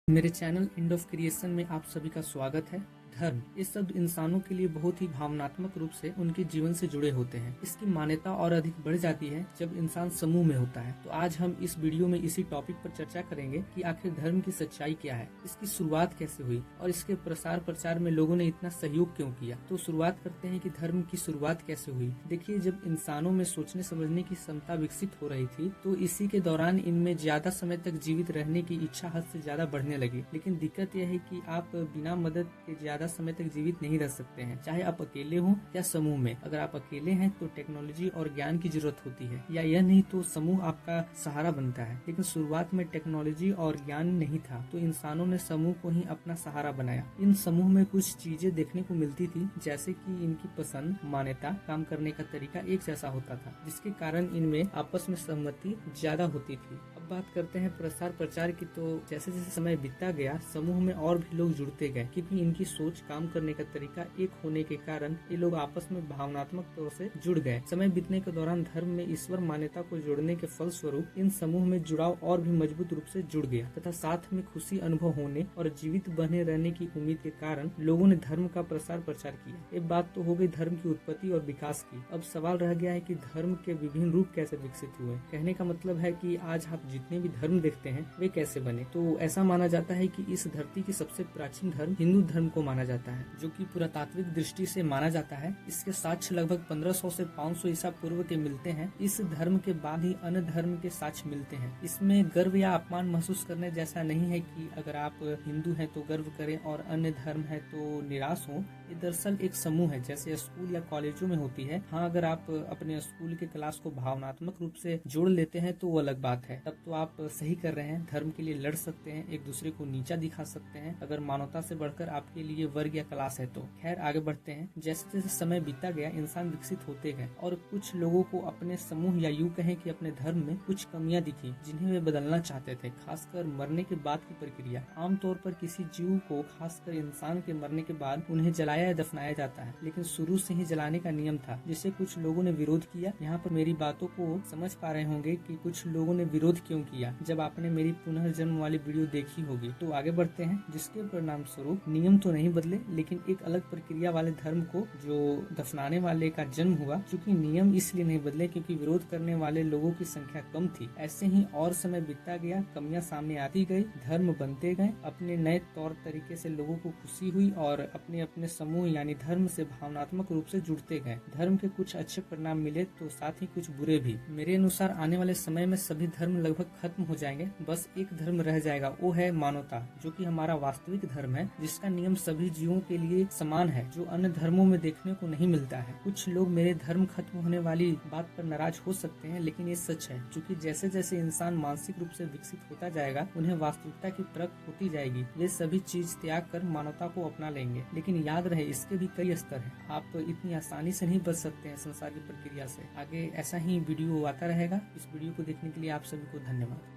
मेरे channel end of creation में आप सभी का स्वागत है। धर्म इस शब्द इंसानों के लिए बहुत ही भावनात्मक रूप से उनके जीवन से जुड़े होते हैं। इसकी मान्यता और अधिक बढ़ जाती है जब इंसान समूह में होता है। तो आज हम इस वीडियो में इसी टॉपिक पर चर्चा करेंगे कि आखिर धर्म की सच्चाई क्या है, इसकी शुरुआत कैसे हुई और इसके प्रसार प्रचार में लोगों ने इतना सहयोग क्यों किया। तो शुरुआत करते हैं कि धर्म की शुरुआत कैसे हुई। देखिए, जब इंसानों में सोचने समझने की क्षमता विकसित हो रही थी तो इसी के दौरान इनमें ज्यादा समय तक जीवित रहने की इच्छा हद से ज्यादा बढ़ने लगी। लेकिन दिक्कत यह है कि आप बिना मदद के ज्यादा समय तक जीवित नहीं रह सकते हैं, चाहे आप अकेले हों या समूह में। अगर आप अकेले हैं तो टेक्नोलॉजी और ज्ञान की जरूरत होती है, या यह नहीं तो समूह आपका सहारा बनता है। लेकिन शुरुआत में टेक्नोलॉजी और ज्ञान नहीं था तो इंसानों ने समूह को ही अपना सहारा बनाया। इन समूह में कुछ चीजें देखने को मिलती थी, जैसे कि इनकी पसंद, मान्यता, काम करने का तरीका एक जैसा होता था, जिसके कारण इनमें आपस में सहमति ज्यादा होती थी। अब बात करते हैं प्रसार प्रचार की। तो जैसे जैसे समय बीतता गया समूह में और भी लोग जुड़ते गए, क्योंकि इनकी सोच, काम करने का तरीका एक होने के कारण ये लोग आपस में भावनात्मक तौर से जुड़ गए। समय बीतने के दौरान धर्म में ईश्वर मान्यता को जोड़ने के फलस्वरूप इन समूह में जुड़ाव और भी मजबूत रूप से जुड़ गया, तथा साथ में खुशी अनुभव होने और जीवित बने रहने की उम्मीद के कारण लोगों ने धर्म का प्रसार प्रचार किया। एक बात तो हो गई धर्म की उत्पत्ति और विकास की। अब सवाल रह गया है कि धर्म के विभिन्न रूप कैसे विकसित हुए। कहने का मतलब है कि आज आप जितने भी धर्म देखते हैं वे कैसे बने। तो ऐसा माना जाता है कि इस धरती की सबसे प्राचीन धर्म हिंदू धर्म को माना जाता है, जो कि पुरातात्विक दृष्टि से माना जाता है। इसके साक्ष्य लगभग 1500 से 500 ईसा पूर्व के मिलते हैं। इस धर्म के बाद ही अन्य धर्म के साक्ष्य मिलते हैं। इसमें गर्व या अपमान महसूस करने जैसा नहीं है कि अगर आप हिंदू हैं तो गर्व करें और अन्य धर्म है तो निराश हो। ये दरअसल एक समूह है, जैसे स्कूल या कॉलेजों में होती है। हाँ, अगर आप अपने स्कूल के क्लास को भावनात्मक रूप से जोड़ लेते हैं तो वो अलग बात है, तब तो आप सही कर रहे हैं। धर्म के लिए लड़ सकते हैं, एक दूसरे को नीचा दिखा सकते हैं, अगर मानवता से बढ़कर आपके लिए वर्ग या क्लास है तो। खैर, आगे बढ़ते हैं। जैसे जैसे समय बीता गया इंसान विकसित होते गए और कुछ लोगों को अपने समूह या यूं कहें कि अपने धर्म में कुछ कमियां दिखी जिन्हें वे बदलना चाहते थे, खासकर मरने के बाद की प्रक्रिया। आमतौर पर किसी जीव को, खासकर इंसान के मरने के बाद उन्हें जलाया या दफनाया जाता है, लेकिन शुरू से ही जलाने का नियम था, जिसे कुछ लोगों ने विरोध किया। यहाँ पर मेरी बातों को समझ पा रहे होंगे कि कुछ लोगों ने विरोध क्यों किया, जब आपने मेरी पुनर्जन्म वाली वीडियो देखी होगी। तो आगे बढ़ते हैं। जिसके परिणाम स्वरूप नियम तो नहीं बदले, लेकिन एक अलग प्रक्रिया वाले धर्म को, जो दफनाने वाले का जन्म हुआ। चूंकि नियम इसलिए नहीं बदले क्योंकि विरोध करने वाले लोगों की संख्या कम थी। ऐसे ही और समय बीतता गया, कमियां सामने आती गई, धर्म बनते गए, अपने नए तौर तरीके से लोगों को खुशी हुई और अपने अपने समूह यानी धर्म से भावनात्मक रूप से जुड़ते गए। धर्म के कुछ अच्छे परिणाम मिले तो साथ ही कुछ बुरे भी। मेरे अनुसार आने वाले समय में सभी धर्म लगभग खत्म हो जाएंगे, बस एक धर्म रह जाएगा, वो है मानवता, जो कि हमारा वास्तविक धर्म है, जिसका नियम सभी जीवों के लिए समान है, जो अन्य धर्मों में देखने को नहीं मिलता है। कुछ लोग मेरे धर्म खत्म होने वाली बात पर नाराज हो सकते हैं, लेकिन ये सच है, क्योंकि जैसे जैसे इंसान मानसिक रूप से विकसित होता जाएगा उन्हें वास्तविकता की परख होती जाएगी। वे सभी चीज त्याग कर मानवता को अपना लेंगे। लेकिन याद रहे, इसके भी कई स्तर हैं। आप इतनी आसानी से नहीं बच सकते हैं संसार की प्रक्रिया से। आगे ऐसा ही वीडियो आता रहेगा। इस वीडियो को देखने के लिए आप सभी को धन्यवाद।